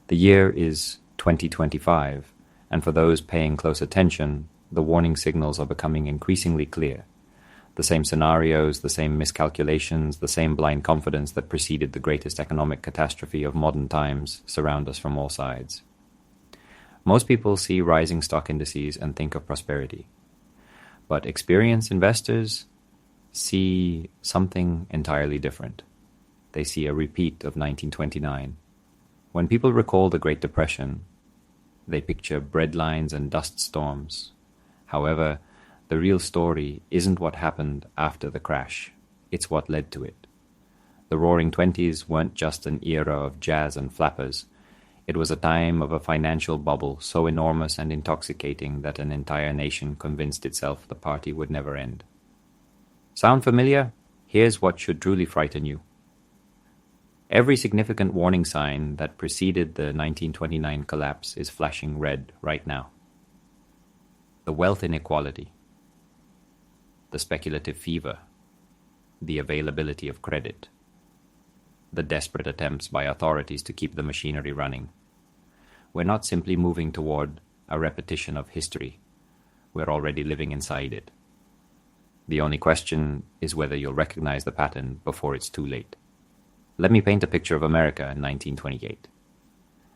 The year is 2025, and for those paying close attention, the warning signals are becoming increasingly clear. The same scenarios, the same miscalculations, the same blind confidence that preceded the greatest economic catastrophe of modern times surround us from all sides. Most people see rising stock indices and think of prosperity. But experienced investors see something entirely different. They see a repeat of 1929. When people recall the Great Depression, they picture breadlines and dust storms. However, the real story isn't what happened after the crash, it's what led to it. The Roaring Twenties weren't just an era of jazz and flappers. It was a time of a financial bubble so enormous and intoxicating that an entire nation convinced itself the party would never end. Sound familiar? Here's what should truly frighten you. Every significant warning sign that preceded the 1929 collapse is flashing red right now. The wealth inequality, the speculative fever, the availability of credit, the desperate attempts by authorities to keep the machinery running. We're not simply moving toward a repetition of history. We're already living inside it. The only question is whether you'll recognize the pattern before it's too late. Let me paint a picture of America in 1928.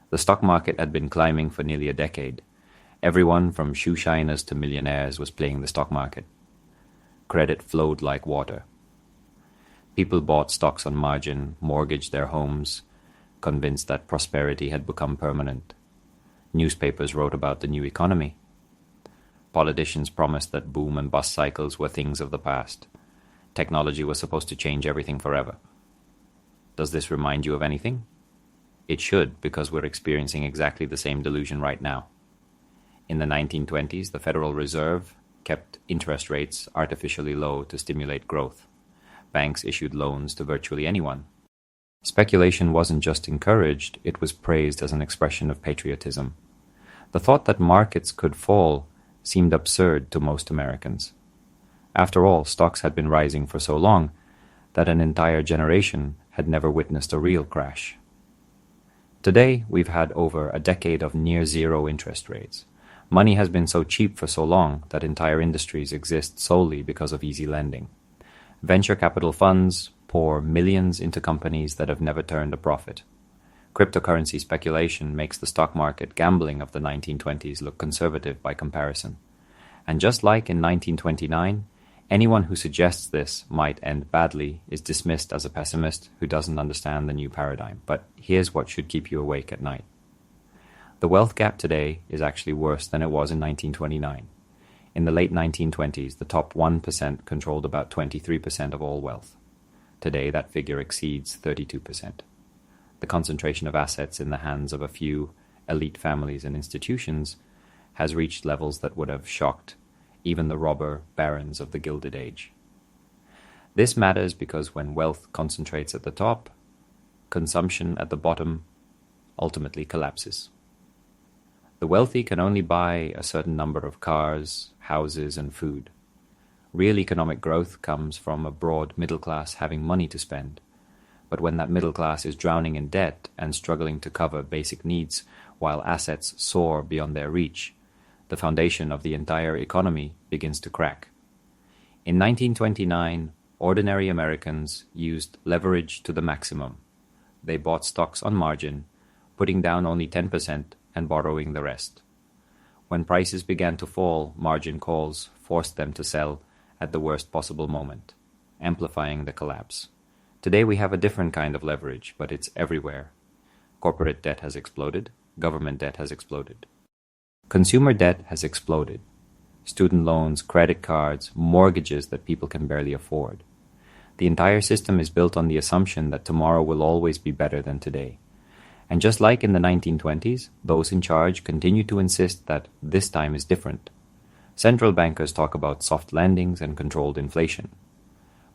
The stock market had been climbing for nearly a decade. Everyone from shoe shiners to millionaires was playing the stock market. Credit flowed like water. People bought stocks on margin, mortgaged their homes, convinced that prosperity had become permanent. Newspapers wrote about the new economy. Politicians promised that boom and bust cycles were things of the past. Technology was supposed to change everything forever. Does this remind you of anything? It should, because we're experiencing exactly the same delusion right now. In the 1920s, the Federal Reserve kept interest rates artificially low to stimulate growth. Banks issued loans to virtually anyone. Speculation wasn't just encouraged, it was praised as an expression of patriotism. The thought that markets could fall seemed absurd to most Americans. After all, stocks had been rising for so long that an entire generation had never witnessed a real crash. Today, we've had over a decade of near-zero interest rates. Money has been so cheap for so long that entire industries exist solely because of easy lending. Venture capital funds pour millions into companies that have never turned a profit. Cryptocurrency speculation makes the stock market gambling of the 1920s look conservative by comparison. And just like in 1929, anyone who suggests this might end badly is dismissed as a pessimist who doesn't understand the new paradigm. But here's what should keep you awake at night. The wealth gap today is actually worse than it was in 1929. In the late 1920s, the top 1% controlled about 23% of all wealth. Today, that figure exceeds 32%. The concentration of assets in the hands of a few elite families and institutions has reached levels that would have shocked even the robber barons of the Gilded Age. This matters because when wealth concentrates at the top, consumption at the bottom ultimately collapses. The wealthy can only buy a certain number of cars, houses, and food. Real economic growth comes from a broad middle class having money to spend. But when that middle class is drowning in debt and struggling to cover basic needs while assets soar beyond their reach, the foundation of the entire economy begins to crack. In 1929, ordinary Americans used leverage to the maximum. They bought stocks on margin, putting down only 10% and borrowing the rest. When prices began to fall, margin calls forced them to sell at the worst possible moment, amplifying the collapse. Today we have a different kind of leverage, but it's everywhere. Corporate debt has exploded. Government debt has exploded. Consumer debt has exploded. Student loans, credit cards, mortgages that people can barely afford. The entire system is built on the assumption that tomorrow will always be better than today. And just like in the 1920s, those in charge continue to insist that this time is different. Central bankers talk about soft landings and controlled inflation.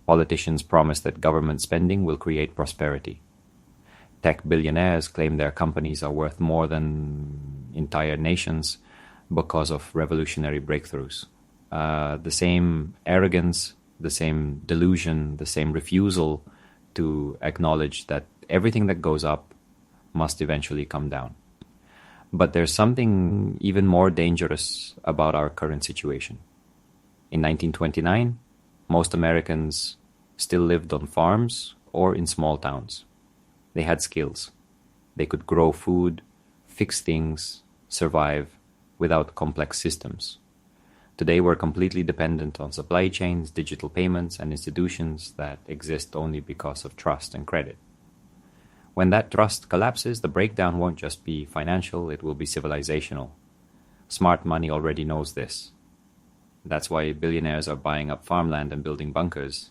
Politicians promise that government spending will create prosperity. Tech billionaires claim their companies are worth more than entire nations because of revolutionary breakthroughs. The same arrogance, the same delusion, the same refusal to acknowledge that everything that goes up must eventually come down. But there's something even more dangerous about our current situation. In 1929, most Americans still lived on farms or in small towns. They had skills. They could grow food, fix things, survive without complex systems. Today we're completely dependent on supply chains, digital payments, and institutions that exist only because of trust and credit. When that trust collapses, the breakdown won't just be financial, it will be civilizational. Smart money already knows this. That's why billionaires are buying up farmland and building bunkers.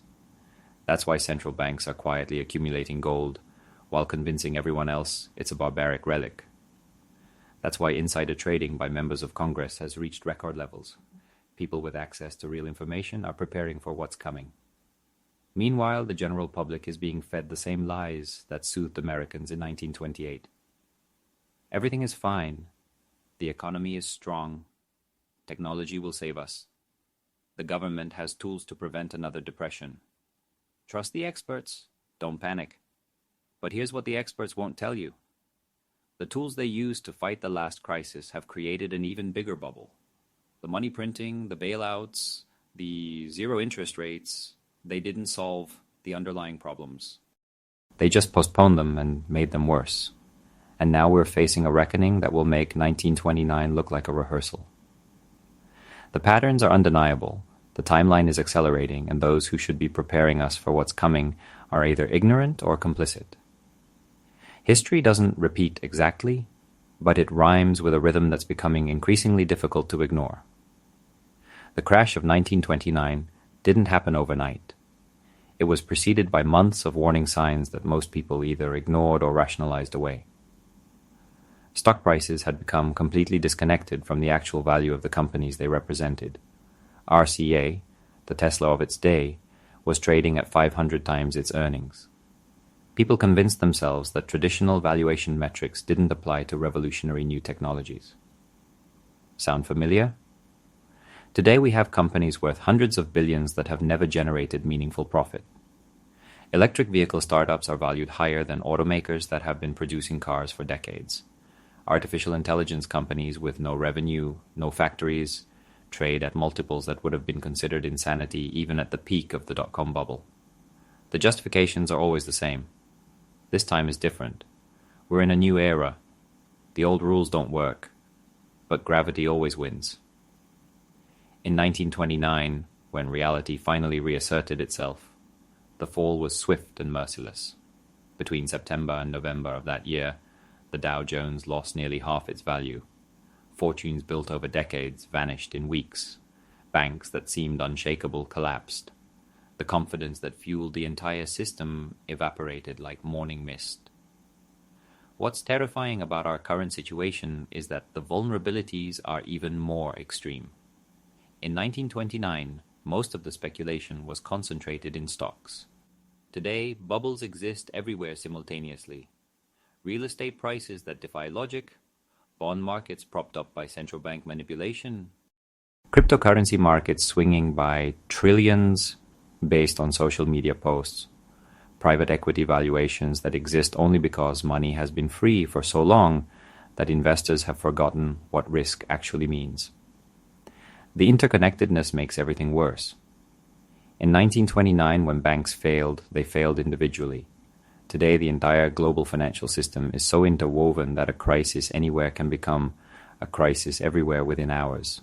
That's why central banks are quietly accumulating gold while convincing everyone else it's a barbaric relic. That's why insider trading by members of Congress has reached record levels. People with access to real information are preparing for what's coming. Meanwhile, the general public is being fed the same lies that soothed Americans in 1928. Everything is fine. The economy is strong. Technology will save us. The government has tools to prevent another depression. Trust the experts. Don't panic. But here's what the experts won't tell you. The tools they used to fight the last crisis have created an even bigger bubble. The money printing, the bailouts, the zero interest rates, they didn't solve the underlying problems. They just postponed them and made them worse. And now we're facing a reckoning that will make 1929 look like a rehearsal. The patterns are undeniable. The timeline is accelerating, and those who should be preparing us for what's coming are either ignorant or complicit. History doesn't repeat exactly, but it rhymes with a rhythm that's becoming increasingly difficult to ignore. The crash of 1929 didn't happen overnight. It was preceded by months of warning signs that most people either ignored or rationalized away. Stock prices had become completely disconnected from the actual value of the companies they represented. RCA, the Tesla of its day, was trading at 500 times its earnings. People convinced themselves that traditional valuation metrics didn't apply to revolutionary new technologies. Sound familiar? Today we have companies worth hundreds of billions that have never generated meaningful profit. Electric vehicle startups are valued higher than automakers that have been producing cars for decades. Artificial intelligence companies with no revenue, no factories, trade at multiples that would have been considered insanity even at the peak of the dot-com bubble. The justifications are always the same. This time is different. We're in a new era. The old rules don't work, but gravity always wins. In 1929, when reality finally reasserted itself, the fall was swift and merciless. Between September and November of that year, the Dow Jones lost nearly half its value. Fortunes built over decades vanished in weeks. Banks that seemed unshakable collapsed. The confidence that fueled the entire system evaporated like morning mist. What's terrifying about our current situation is that the vulnerabilities are even more extreme. In 1929, most of the speculation was concentrated in stocks. Today, bubbles exist everywhere simultaneously. Real estate prices that defy logic, bond markets propped up by central bank manipulation, cryptocurrency markets swinging by trillions based on social media posts, private equity valuations that exist only because money has been free for so long that investors have forgotten what risk actually means. The interconnectedness makes everything worse. In 1929, when banks failed, they failed individually. Today, the entire global financial system is so interwoven that a crisis anywhere can become a crisis everywhere within hours.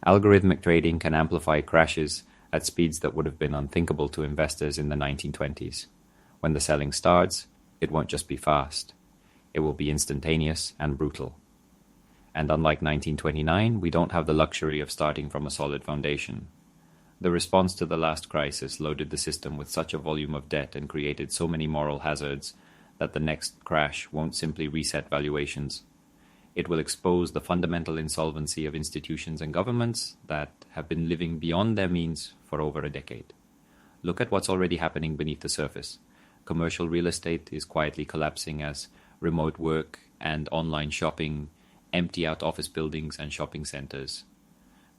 Algorithmic trading can amplify crashes at speeds that would have been unthinkable to investors in the 1920s. When the selling starts, it won't just be fast. It will be instantaneous and brutal. And unlike 1929, we don't have the luxury of starting from a solid foundation. The response to the last crisis loaded the system with such a volume of debt and created so many moral hazards that the next crash won't simply reset valuations. It will expose the fundamental insolvency of institutions and governments that have been living beyond their means for over a decade. Look at what's already happening beneath the surface. Commercial real estate is quietly collapsing as remote work and online shopping empty out office buildings and shopping centers.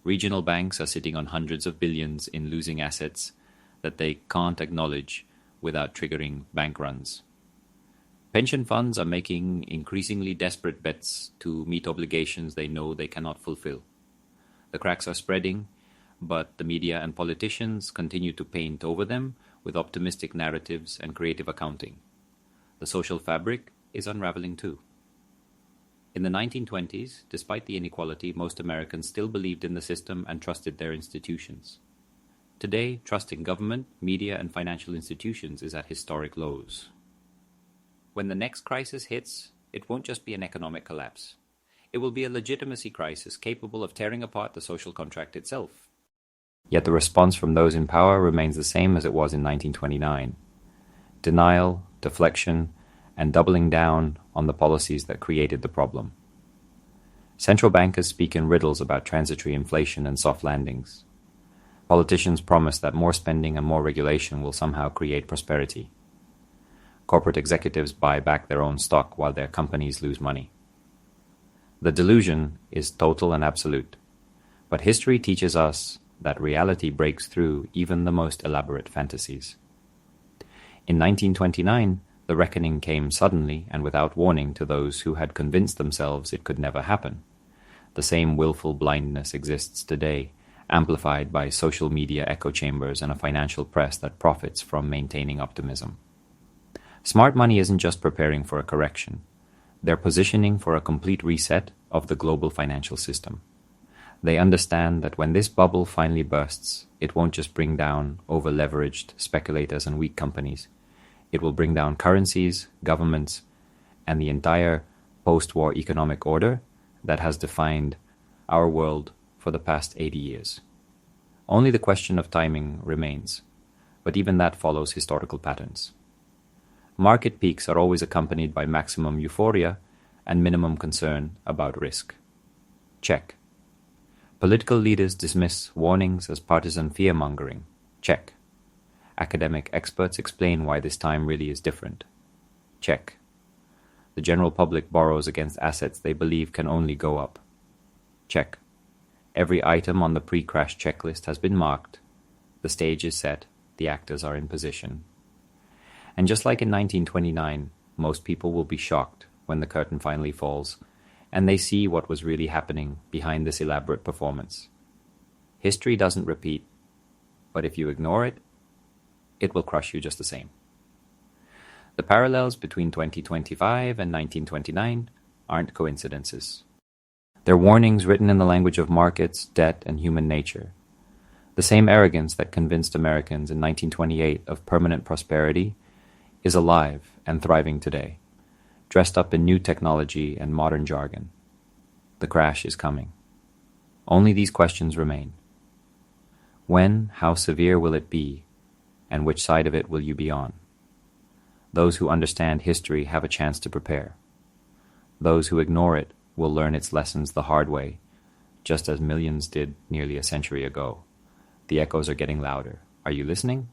Regional banks are sitting on hundreds of billions in losing assets that they can't acknowledge without triggering bank runs. Pension funds are making increasingly desperate bets to meet obligations they know they cannot fulfill. The cracks are spreading, but the media and politicians continue to paint over them with optimistic narratives and creative accounting. The social fabric is unraveling too. In the 1920s, despite the inequality, most Americans still believed in the system and trusted their institutions. Today, trust in government, media, and financial institutions is at historic lows. When the next crisis hits, it won't just be an economic collapse. It will be a legitimacy crisis capable of tearing apart the social contract itself. Yet the response from those in power remains the same as it was in 1929. Denial, deflection, and doubling down on the policies that created the problem. Central bankers speak in riddles about transitory inflation and soft landings. Politicians promise that more spending and more regulation will somehow create prosperity. Corporate executives buy back their own stock while their companies lose money. The delusion is total and absolute, but history teaches us that reality breaks through even the most elaborate fantasies. In 1929, the reckoning came suddenly and without warning to those who had convinced themselves it could never happen. The same willful blindness exists today, amplified by social media echo chambers and a financial press that profits from maintaining optimism. Smart money isn't just preparing for a correction. They're positioning for a complete reset of the global financial system. They understand that when this bubble finally bursts, it won't just bring down over-leveraged speculators and weak companies. It will bring down currencies, governments, and the entire post-war economic order that has defined our world for the past 80 years. Only the question of timing remains, but even that follows historical patterns. Market peaks are always accompanied by maximum euphoria and minimum concern about risk. Check. Political leaders dismiss warnings as partisan fear-mongering. Check. Academic experts explain why this time really is different. Check. The general public borrows against assets they believe can only go up. Check. Every item on the pre-crash checklist has been marked. The stage is set. The actors are in position. And just like in 1929, most people will be shocked when the curtain finally falls and they see what was really happening behind this elaborate performance. History doesn't repeat, but if you ignore it, it will crush you just the same. The parallels between 2025 and 1929 aren't coincidences. They're warnings written in the language of markets, debt, and human nature. The same arrogance that convinced Americans in 1928 of permanent prosperity is alive and thriving today, dressed up in new technology and modern jargon. The crash is coming. Only these questions remain. When, how severe will it be, and which side of it will you be on? Those who understand history have a chance to prepare. Those who ignore it will learn its lessons the hard way, just as millions did nearly a century ago. The echoes are getting louder. Are you listening?